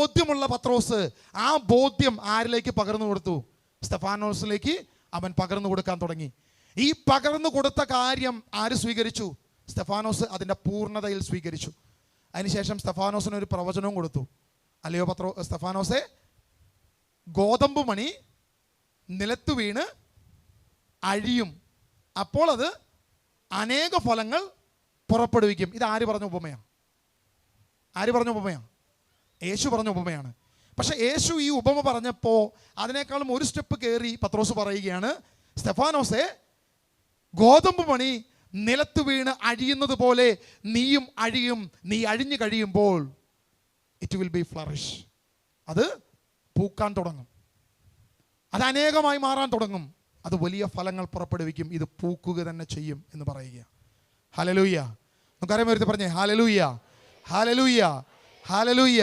ബോധ്യമുള്ള പത്രോസ് ആ ബോധ്യം ആരിലേക്ക് പകർന്നു കൊടുത്തു? സ്തെഫാനോസിലേക്ക് അവൻ പകർന്നു കൊടുക്കാൻ തുടങ്ങി. ഈ പകർന്നു കൊടുത്ത കാര്യം ആര് സ്വീകരിച്ചു? സ്തെഫാനോസ് അതിൻ്റെ പൂർണ്ണതയിൽ സ്വീകരിച്ചു. അതിനുശേഷം സ്തെഫാനോസിന് ഒരു പ്രവചനവും കൊടുത്തു. അല്ലയോ സ്തെഫാനോസെ, ഗോതമ്പ് മണി നിലത്തു വീണ് അഴിയും, അപ്പോൾ അത് അനേക ഫലങ്ങൾ പുറപ്പെടുവിക്കും. ഇത് ആര് പറഞ്ഞ ഉപമയാണ്? ആര് പറഞ്ഞ ഉപമയാണ്? യേശു പറഞ്ഞ ഉപമയാണ്. പക്ഷെ യേശു ഈ ഉപമ പറഞ്ഞപ്പോൾ അതിനേക്കാളും ഒരു സ്റ്റെപ്പ് കയറി പത്രോസ് പറയുകയാണ്, സ്തെഫാനോസെ, ഗോതമ്പ് മണി നിലത്ത് വീണ് അഴിയുന്നത് പോലെ നീയും അഴിയും. നീ അഴിഞ്ഞു കഴിയുമ്പോൾ ഇറ്റ് വിൽ ബി ഫ്ലറിഷ്. അത് പൂക്കാൻ തുടങ്ങും, അത് അനേകമായി മാറാൻ തുടങ്ങും, അത് വലിയ ഫലങ്ങൾ പുറപ്പെടുവിക്കും, ഇത് പൂക്കുക തന്നെ ചെയ്യും എന്ന് പറയുക. ഹല്ലേലൂയ. നമുക്കറിയാൻ വരുത്തി പറഞ്ഞേ ഹല്ലേലൂയ, ഹല്ലേലൂയ, ഹല്ലേലൂയ.